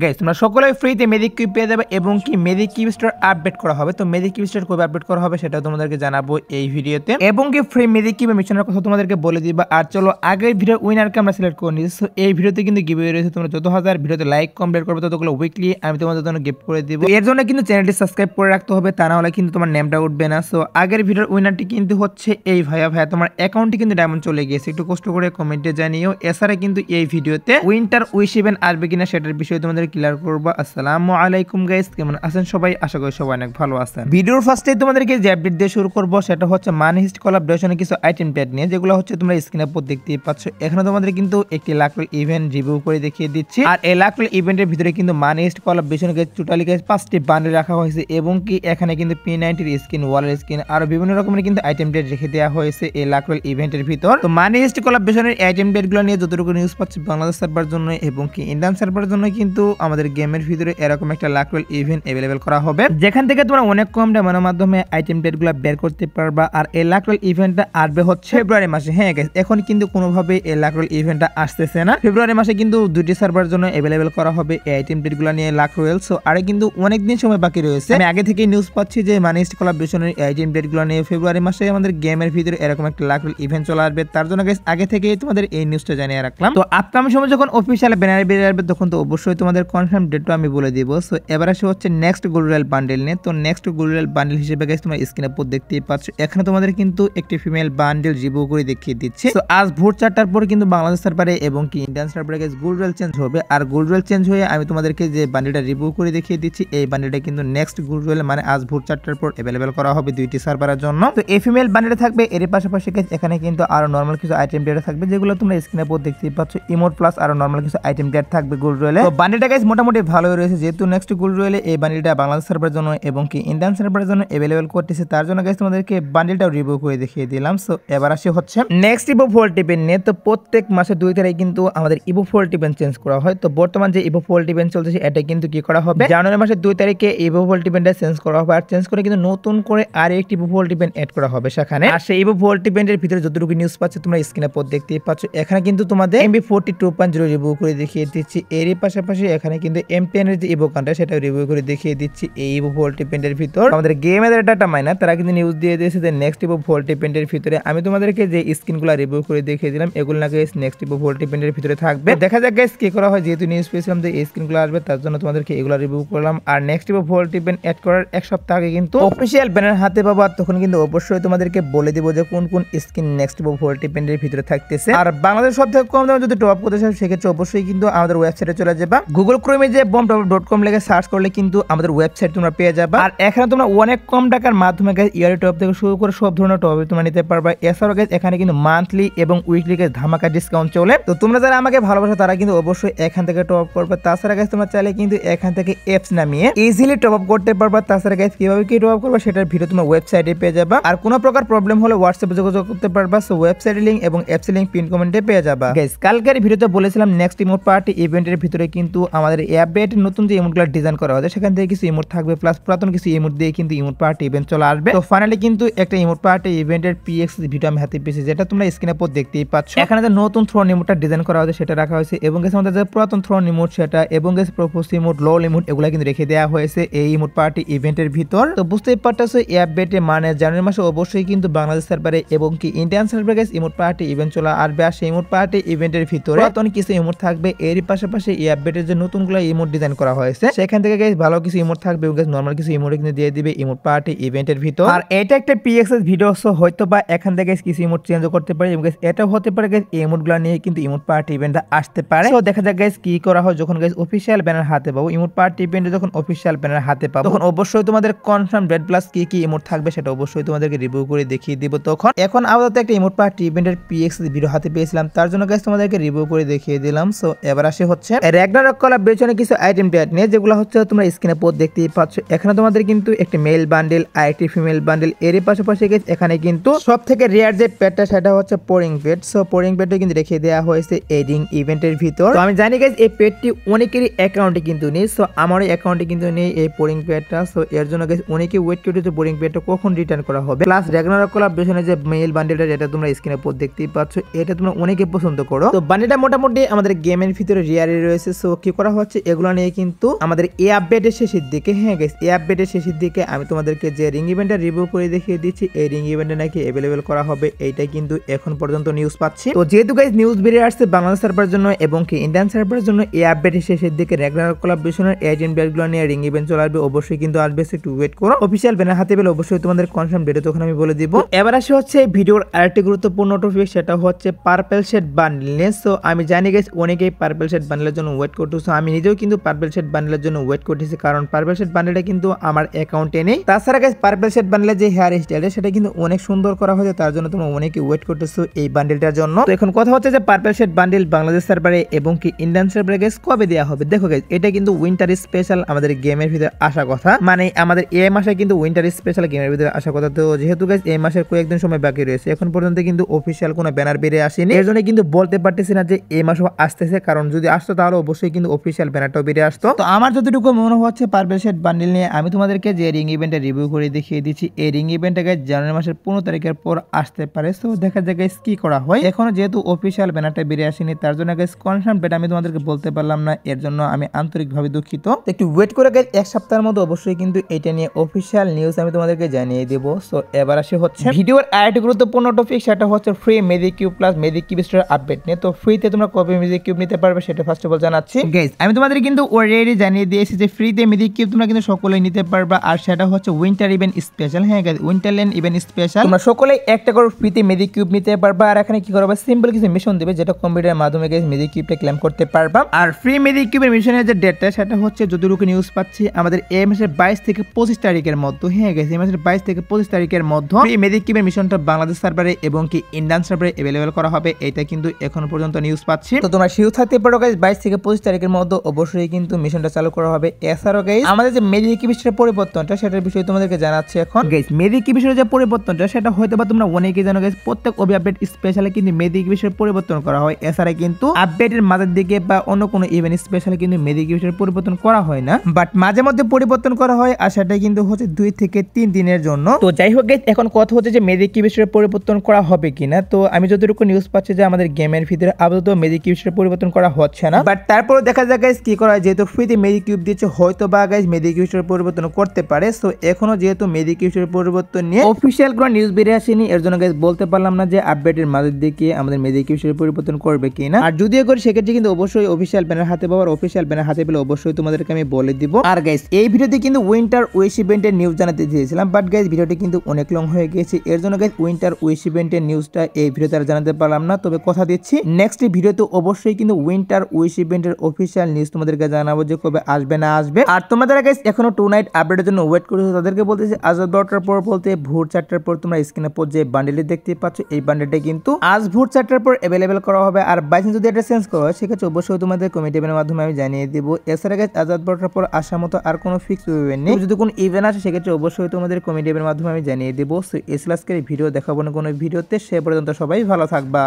Guys তোমরা সকলে ফ্রিতে মেজিক কিউব পেয়ে যাবে এবং কি মেজিক কিউব স্টোর আপডেট করা হবে। তো মেজিক কিউব স্টোর কবে আপডেট করা হবে সেটা তোমাদেরকে জানাবো এই ভিডিওতে, এবং কি ফ্রি মেজিক কিউব মিশনের কথা তোমাদেরকে বলে দিবা। আর চলো আগের ভিডিও উইনারকে আমরা সিলেক্ট করে নিয়েছি। সো এই ভিডিওতে কিন্তু গিভওয়ে রয়েছে, তোমরা যত হাজার ভিডিওতে লাইক কমপ্লিট করবে ততগুলো উইকলি আমি তোমাদের জন্য গিফট করে দিব। এর জন্য কিন্তু চ্যানেলটি সাবস্ক্রাইব করে রাখতে হবে, তা না হলে কিন্তু তোমার নেমটা উঠবে না। সো আগের ভিডিওর উইনারটি কিন্তু হচ্ছে এই ভাইয়া তোমার অ্যাকাউন্টে কিন্তু ডায়মন্ড চলে গিয়েছে, একটু কষ্ট করে কমেন্টে জানিও। এছাড়া কিন্তু এই ভিডিওতে উইন্টার উইশ ইভেন্ট আসবে কিনা সেটার বিষয়ে তোমাদের ক্লিয়ার করবো। আসসালামু আলাইকুম গাইস, কেমন আছেন সবাই? আশা করি সবাই অনেক ভালো আছেন। ভিডিওর ফার্স্টে তোমাদেরকে যে আপডেট দিয়ে শুরু করব সেটা হচ্ছে মানি হিস্ট কোলাবরেশনের কিছু আইটেম প্যাড নিয়ে, যেগুলো হচ্ছে তোমরা স্ক্রিনের উপর দেখতেই পাচ্ছ। এখানে তোমাদের কিন্তু একটি লাকল ইভেন্ট রিভিউ করে দেখিয়ে দিচ্ছি। আর এই লাকল ইভেন্টের ভিতরে কিন্তু মানি হিস্ট কোলাবরেশনকে টোটালি 5টি বান্ডেল রাখা হয়েছে, এবং কি এখানে কিন্তু P90 এর স্কিন, ওয়ালের স্কিন আর বিভিন্ন রকমের কিন্তু আইটেম প্যাড রেখে দেওয়া হয়েছে এই লাকল ইভেন্টের ভিতর। তো মানি হিস্ট কোলাবরেশনের আইটেম প্যাডগুলো নিয়ে যতটুকু নিউজ পাচ্ছি বাংলাদেশ সার্ভার জন্য এবং কি ইন্ডিয়ান সার্ভারের জন্য কিন্তু আমাদের গেমের ভিতরে এরকম একটা লাকল ইভেন্ট अवेलेबल করা হবে, যেখান থেকে তোমরা অনেক কম দামের মাধ্যমে আইটেম প্যাডগুলো বের করতে পারবা। আর এই লাকল ইভেন্টটা আসবে হচ্ছে ফেব্রুয়ারি মাসে। হ্যাঁ গাইস, এখন কিন্তু কোনোভাবে এই লাকল ইভেন্টটা আসতেছে না। ফেব্রুয়ারি মাসে কিন্তু দুটি সার্ভার জন্য अवेलेबल করা হবে এই আইটেম প্যাডগুলো নিয়ে লাকল। সো আরে কিন্তু অনেক দিন সময় বাকি রয়েছে। আমি আগে থেকে নিউজ পাচ্ছি যে মানি হিস্ট কোলাবরেশনের আইটেম প্যাডগুলো নিয়ে ফেব্রুয়ারি মাসে আমাদের গেমের ভিতরে এরকম একটা লাকল ইভেন্ট চলে আসবে। তার জন্য গাইস আগে থেকেই তোমাদের এই নিউজটা জানিয়ে রাখলাম। তো আপকামিং সময় যখন অফিশিয়াল ব্যানার বেরিয়ে আসবে তখন তো অবশ্যই তোমাদের কনফার্ম ডেটটা আমি বলে দিব। সো এবার আসে হচ্ছে নেক্সট গোল্ড রয়্যাল বান্ডেল নিয়ে। তো নেক্সট গোল্ড রয়্যাল বান্ডেল হিসেবে গাইস তোমরা স্ক্রিনের উপর দেখতেই পাচ্ছ, এখানে তোমাদের কিন্তু একটি ফিমেল বান্ডেল রিভিউ করে দেখিয়ে দিচ্ছি। তো আজ ভোর 4টার পর কিন্তু বাংলাদেশ সার্ভারে এবং কি ইন্ডিয়ান সার্ভারে গাইস গোল্ড রয়্যাল চেঞ্জ হবে। আর গোল্ড রয়্যাল চেঞ্জ হয়ে আমি তোমাদেরকে যে বান্ডেলটা রিভিউ করে দেখিয়ে দিচ্ছি, এই বান্ডেলটা কিন্তু নেক্সট গোল্ড রয়্যাল মানে আজ ভোর 4টার পর अवेलेबल করা হবে দুইটি সার্ভারের জন্য। তো এই ফিমেল বান্ডেলটা থাকবে, এর পাশাপাশি গাইস এখানে কিন্তু আরো নরমাল কিছু আইটেম প্যাড থাকবে, যেগুলো তোমরা স্ক্রিনের উপর দেখতেই পাচ্ছ। ইমোট প্লাস আরো নরমাল কিছু আইটেম প্যাড থাকবে গোল্ড রয়্যালে। তো বান্ডেলটা গাইস মোটামুটি ভালোই রয়েছে, যেহেতু নেক্সট গোল্ড রয়্যালে এই বান্ডেলটা বাংলাদেশ সার্ভারের জন্য এবং কি ইন্ডিয়ান সার্ভারের জন্য अवेलेबल করতেছে। তার জন্য গাইস তোমাদেরকে বান্ডেলটাও রিভিউ করে দেখিয়ে দিলাম। সো এবার আসি হচ্ছে নেক্সট ইভো ফোল্ড ইভেন্ট নিয়ে। তো প্রত্যেক মাসে 2 তারিখ কিন্তু আমাদের ইভো ফোল্ড ইভেন্ট চেঞ্জ করা হয়। তো বর্তমান যে ইভো ফোল্ড ইভেন্ট চলতেছে এটা কিন্তু কি করা হবে, জানুয়ারি মাসের 2 তারিখে ইভো ফোল্ড ইভেন্টটা চেঞ্জ করা হবে। আর চেঞ্জ করে কিন্তু নতুন করে আর একটি ইভো ফোল্ড ইভেন্ট এড করা হবে সেখানে। আর সেই ইভো ফোল্ড ইভেন্টের ভিতরে যতটুকু নিউজ পাচ্ছে তোমরা স্ক্রিনে পর দেখতেই পাচ্ছ, এখানে কিন্তু তোমাদের MB42.0 রিভিউ করে দেখিয়ে দিচ্ছি। এরই পাশাপাশি এখানে কিন্তু M10 এর যে ইভো কান্ট্রা সেটা রিভিউ করে দেখিয়ে দিচ্ছি। এই ইভো ফোল্ড ইভেন্টের ভিতর আমাদের গেমের ডাটা মাইনার তারা কিন্তু নিউজ দিয়ে দিয়েছে যে নেক্সট ইভো ফোল্ড ইভেন্টের ভিতরে আমি তোমাদেরকে যে স্কিনগুলো রিভিউ করে দেখিয়ে দিলাম এগুলো না গাইস নেক্সট ইভো ফোল্ড ইভেন্টের ভিতরে থাকবে। দেখা যাক গাইস কি করা হয়, যেহেতু নিউজ পেয়েছিলাম যে এই স্কিনগুলো আসবে তার জন্য তোমাদেরকে এগুলো রিভিউ করলাম। আর next Evo fold event add করার এক সপ্তাহ আগে কিন্তু অফিশিয়াল ব্যানার হাতে পাবো, তখন কিন্তু অবশ্যই তোমাদেরকে বলে দিব যে কোন কোন স্কিন নেক্সট ইভো ফোল্ড ইভেন্টের ভিতরে থাকতেছে। আর বাংলাদেশ সবথেকে কম দামে যদি টপ করতে চাও সেক্ষেত্রে অবশ্যই কিন্তু আমাদের ওয়েবসাইটে চলে যাবা। গুগল ক্রোমে যে bombtop.com লিখে সার্চ করলে কিন্তু আমাদের ওয়েবসাইট তোমরা পেয়ে যাবা। আর এখানে তোমরা অনেক কম টাকার মাধ্যমে গাইস ইয়ারলি টপ থেকে শুরু করে সব ধরনের টপ তোমরা নিতে পারবা। এছাড়াও গাইস এখানে কিন্তু মান্থলি এবং উইকলি গাইস ধামাকা ডিসকাউন্ট চলে। তো তোমরা যারা আমাকে ভালোবাসো তারা কিন্তু অবশ্যই এখান থেকে টপ করবে। তাছাড়া গাইস তোমরা চাইলে কিন্তু এখান থেকে অ্যাপস নামিয়ে ইজিলি টপ আপ করতে পারবা। তাছাড়া গাইস কিভাবে কি টপ আপ করবে সেটার ভিডিও তোমরা ওয়েবসাইটে পেয়ে যাবা। আর কোনো প্রকার প্রবলেম হলে হোয়াটসঅ্যাপে যোগাযোগ করতে পারবা। সো ওয়েবসাইটের লিংক এবং অ্যাপস লিংক পিন কমেন্টে পেয়ে যাবা। গাইস কালকের ভিডিওতে বলেছিলাম নেক্সট ইমোট পার্টি ইভেন্টের ভিতরে কিন্তু আমাদের অ্যাপডেট নতুন যে ইমোটগুলো ডিজাইন করা হয়েছে সেখান থেকে কিছু ইমোট থাকবে, প্লাস পুরাতন কিছু ইমোট দিয়ে কিন্তু ইমোট পার্টি ইভেন্ট চলে আসবে। তো ফাইনালি কিন্তু একটা ইমোট পার্টি ইভেন্টের PX ভিডিও আমি হাতে পেয়েছি, যেটা তোমরা স্ক্রিনের উপর দেখতেই পাচ্ছ। এখানে যে নতুন থ্রোন ইমোটটা ডিজাইন করা হয়েছে সেটা রাখা হয়েছে, এবং গেছে আমাদের যে পুরাতন থ্রোন ইমোট সেটা এবং গেছে প্রপোজ ইমোট, লোল ইমোট এগুলা কিন্তু রেখে দেওয়া হয়েছে এই ইমোট পার্টি ইভেন্টের ভিতর। তো বুঝতেই পারতেছো অ্যাপডেটে মানে জানুয়ারি মাসে অবশ্যই কিন্তু বাংলাদেশ সার্ভারে এবং কি ইন্ডিয়ান সার্ভারে ইমোট পার্টি ইভেন্ট চলে আসবে। আর সেই ইমোট পার্টি ইভেন্টের ভিতরে পুরাতন কিছু ইমোট থাকবে, এরই পাশাপাশি অ্যাপডেটের যে নতুনগুলো ইমোট ডিজাইন করা হয়েছে সেখান থেকে গাইস ভালো কিছু ইমোট থাকবে এবং গাইস নরমাল কিছু ইমোট কিন্তু দিয়ে দিবে ইমোট পার্টি ইভেন্টের ভিতর। আর এটা একটা PX ভিডিও, সো হয়তো বা এখান থেকে কিছু ইমোট চেঞ্জ করতে পারে এবং গাইস এটাও হতে পারে গাইস এই ইমোটগুলো নিয়ে কিন্তু ইমোট পার্টি ইভেন্টটা আসতে পারে। সো দেখা যাক গাইস কি করা হয় যখন গাইস অফিশিয়াল ব্যানার হাতে পাবো। ইমোট পার্টি ইভেন্টে যখন অফিশিয়াল ব্যানার হাতে পাবো তখন অবশ্যই তোমাদের কনফার্ম ডেট প্লাস কি কি ইমোট থাকবে সেটা অবশ্যই তোমাদেরকে রিভিউ করে দেখিয়ে দিব। তখন এখন আপাতত একটা ইমোট পার্টি ইভেন্টের PX ভিডিও হাতে পেয়েছিলাম, তার জন্য গাইস তোমাদেরকে রিভিউ করে দেখিয়ে দিলাম। সো এবার আসে হচ্ছে র‍্যাগনারক কোলাবরেশনের কিছু আইটেম প্যাড নিয়ে, যেগুলো হচ্ছে তোমরা স্ক্রিনে পর দেখতেই পাচ্ছ। এখানে তোমাদের কিন্তু একটি মেল বান্ডেল আর একটি ফিমেল বান্ডেল, এরই পাশাপাশি গাইস এখানে কিন্তু সবথেকে রেয়ার যে প্যাডটা সেটা হচ্ছে পোরিং প্যাড। সো পোরিং প্যাডটা কিন্তু রেখে দেওয়া হয়েছে এডিং ইভেন্টের ভিতর। তো আমি জানি গাইস এই প্যাডটি অনেকেরই অ্যাকাউন্টে কিন্তু নেই, সো আমারও অ্যাকাউন্টে কিন্তু নেই এই পোরিং প্যাডটা। সো এর জন্য গাইস অনেকে ওয়েট করতে পোরিং প্যাডটা কখন রিটার্ন করা হবে। প্লাস র‍্যাগনারক কোলাবরেশনের যে মেল বান্ডেলটা যেটা তোমরা স্ক্রিনে পর দেখতেই পাচ্ছ, এটা তোমরা অনেকে পছন্দ করো। তো বান্ডেলটা মোটামুটি আমাদের গেমের ভিতরে রেয়ারই রয়েছে। সো কি করা করা হচ্ছে এগুলো নিয়ে কিন্তু আমাদের এই আপডেটের শেষের দিকে। হ্যাঁ গাইস, এই আপডেটের শেষের দিকে আমি তোমাদেরকে যে রিং ইভেন্টটা রিভিউ করে দেখিয়ে দিচ্ছি, এই রিং ইভেন্টে নাকি অ্যাভেলেবেল করা হবে, এইটা কিন্তু এখন পর্যন্ত নিউজ পাচ্ছি। তো যেহেতু গাইস নিউজ বেরিয়ে আসছে বাংলাদেশ সার্ভারের জন্য এবং কি ইন্ডিয়ান সার্ভারের জন্য, এই আপডেটের শেষের দিকে রেগুলার কোলাবোরেশনের এজেন্ট ব্যাগগুলো নিয়ে রিং ইভেন্ট চলে আসবে, অবশ্যই কিন্তু আসবে, একটু ওয়েট করো। অফিসিয়াল ব্যানার হাতে পেলে অবশ্যই তোমাদের কনফার্ম ডেট তখন আমি বলে দিব। এবার আসে হচ্ছে ভিডিওর আরেকটি গুরুত্বপূর্ণ টপিক, সেটা হচ্ছে পার্পল শেড বান্ডেল। সো আমি জানি গাইস অনেকেই পার্পল শেড বান্ডেলের জন্য ওয়েট করতেছো, আমি নিজেও কিন্তু পার্পল শেড বান্ডেলের জন্য ওয়েট করতেছি, কারণ পার্পল শেড বান্ডেলটা কিন্তু আমার অ্যাকাউন্টে নেই। তাছাড়া গাইস পার্পল শেড বান্ডেলের যে হেয়ার স্টাইলটা সেটা কিন্তু অনেক সুন্দর করা হয়েছে, তার জন্য তোমরা অনেকে ওয়েট করতেছো এই বান্ডেলটার জন্য। তো এখন কথা হচ্ছে যে পার্পল শেড বান্ডেল বাংলাদেশ সার্ভারে এবং কি ইন্ডিয়ান সার্ভারে গাইস কবে দেওয়া হবে। দেখো গাইস, এটা কিন্তু উইন্টার স্পেশাল আমাদের গেমের ভিতরে আসা কথা, মানে আমাদের এই মাসে কিন্তু উইন্টার স্পেশাল গেমের ভিতরে আসা কথা। তো যেহেতু গাইস এই মাসের কয়েকদিন সময় বাকি রয়েছে, এখন পর্যন্ত কিন্তু অফিসিয়াল কোনো ব্যানার বেরিয়ে আসেনি, এর জন্য কিন্তু বলতে পারতেছি না যে এই মাসও আসতেছে, কারণ যদি আসতো তাহলে অবশ্যই কিন্তু অফিসিয়াল ব্যানারটাও বেরিয়ে আসতো। তো আমার যতটুকু মনে হচ্ছে পার্পল শেড বান্ডেল নিয়ে আমি তোমাদেরকে যে রিং ইভেন্টটা রিভিউ করে দেখিয়ে দিচ্ছি, এই রিং ইভেন্টটা গাইস জানুয়ারি মাসের 15 তারিখের পর আসতে পারে। তো দেখা যাক গাইস কি করা হয়, এখনো যেহেতু অফিসিয়াল ব্যানারটা বেরিয়ে আসেনি, তার জন্য গাইস কনফার্ম ডেট আমি তোমাদেরকে বলতে পারলাম না, এর জন্য আমি আন্তরিকভাবে দুঃখিত। একটু ওয়েট করে গাইস, এক সপ্তাহের মধ্যে অবশ্যই কিন্তু এটা নিয়ে অফিসিয়াল নিউজ আমি তোমাদেরকে জানিয়ে দেব। সো এবার আসে হচ্ছে ভিডিওর আরেকটি গুরুত্বপূর্ণ টপিক, সেটা হচ্ছে free magic cube plus magic cube store update নিয়ে। তো ফ্রিতে তোমরা কবে মেজিক কিউব নিতে পারবে সেটা ফার্স্ট অফ অল জানাচ্ছি গাইস। আমি তোমাদের কিন্তু অলরেডি জানিয়ে দিয়েছি যে ফ্রিতে মেজিক কিউব তোমরা কিন্তু সকলেই নিতে পারবা, আর সেটা হচ্ছে উইন্টার ইভেন্ট স্পেশাল। হ্যাঁ গাইস, উইন্টারল্যান্ড ইভেন্ট স্পেশাল, তোমরা সকলেই একটা করে ফ্রিতে মেজিক কিউব নিতে পারবা। আর এখানে কি করবা, সিম্পল কিছু মিশন দেবে, যেটা কম্পিউটারের মাধ্যমে গাইস মেজিক কিউবটা ক্লেম করতে পারবা। আর ফ্রি মেজিক কিউবের মিশনের যে ডেটটা সেটা হচ্ছে যতটুকু নিউজ পাচ্ছি আমাদের এই মাসের 22 থেকে 25 তারিখের মধ্যে। হ্যাঁ গাইস, এই মাসের 22 থেকে 25 তারিখের মধ্যে ফ্রি মেজিক কিউবের মিশনটা বাংলাদেশ সার্ভারে এবং কি ইন্ডিয়ান সার্ভারে অ্যাভেলেবেল করা হবে, এটা কিন্তু এখন পর্যন্ত নিউজ পাচ্ছি। তো তোমরা শিওর থাকতে পারো গাইস 22 থেকে 25 তারিখের মধ্যে অবশ্যই কিন্তু মিশনটা চালু করা হবে। এছাড়াও গাইস আমাদের যে মেজিক কিউবের পরিবর্তনটা সেটার বিষয়ে তোমাদেরকে জানাচ্ছি এখন গাইস। মেজিক কিউবের যে পরিবর্তনটা সেটা হয়তো বা তোমরা অনেকেই জানো গাইস, প্রত্যেক ওবি আপডেট স্পেশালে কিন্তু মেজিক কিউবের পরিবর্তন করা হয়। এছাড়া কিন্তু আপডেটের মাঝের দিকে বা অন্য কোনো ইভেন্ট স্পেশালে কিন্তু মেজিক কিউবের পরিবর্তন করা হয় না, বাট মাঝে মধ্যে পরিবর্তন করা হয়, আর সেটা কিন্তু হচ্ছে 2 থেকে 3 দিনের জন্য। তো যাই হোক গাইস, এখন কথা হচ্ছে যে মেজিক কিউবের পরিবর্তন করা হবে কিনা। তো আমি যতটুকু নিউজ পাচ্ছি যে আমাদের গেমের ভিতরে আপাতত মেজিক কিউবের পরিবর্তন করা হচ্ছে না, বাট তারপরে দেখা যাক গাইস কি করা হয়। যেহেতু ফ্রিতে মেজিক কিউব দিচ্ছে, হয়তো বা গাইস মেজিক কিউবের পরিবর্তন করতে পারে। সো এখনো যেহেতু মেজিক কিউবের পরিবর্তন নিয়ে অফিসিয়াল কোনো নিউজ বেরিয়ে আসেনি, এর জন্য গাইস বলতে পারলাম না যে আপডেটের মাঝের দিকে আমাদের মেজিক কিউবের পরিবর্তন করবে কিনা। আর যদিও করি সেক্ষেত্রে কিন্তু অবশ্যই অফিসিয়াল ব্যানার হাতে পাওয়ার, অফিসিয়াল ব্যানার হাতে পেলে অবশ্যই তোমাদেরকে আমি বলে দিব। আর গাইস এই ভিডিওতে কিন্তু উইন্টার উইশ ইভেন্টের নিউজ জানাতে দিয়েছিলাম, বাট গাইস ভিডিওটি কিন্তু অনেক লং হয়ে গেছে, এর জন্য গাইস উইন্টার উইশ ইভেন্টের নিউজটা এই ভিডিওতে আর জানাতে পারলাম না। তবে কথা দিচ্ছি নেক্সট ভিডিওতে অবশ্যই কিন্তু উইন্টার উইশ ইভেন্টের অফিসিয়াল নিউজ তোমাদেরকে জানাবো যে কবে আসবে না আসবে। আর তোমাদের গাইস এখনো 2 নাইট আপডেটের জন্য ওয়েট করছো, তাদেরকে বলতেছি আজ 12টার পর বলতে ভোর 4টার পর তোমরা স্ক্রিনের পর যে বান্ডেলটি দেখতে পাচ্ছ, এই বান্ডেলটা কিন্তু আজ ভোর 4টার পর অ্যাভেলেবেল করা হবে। আর বাইচান্স যদি এটা চেঞ্জ করা হয় সেক্ষেত্রে অবশ্যই তোমাদের কমিটির মাধ্যমে আমি জানিয়ে দিব। এছাড়া গাইস আজ 12টার পর আসার মতো আর কোনো ফিক্স ইভেন্ট নেই, যদি কোনো ইভেন্ট আসে সেক্ষেত্রে অবশ্যই তোমাদের কমিটির মাধ্যমে আমি জানিয়ে দিব। সো এই ভিডিও দেখাবো না কোনো ভিডিওতে, সে পর্যন্ত সবাই ভালো থাকবা।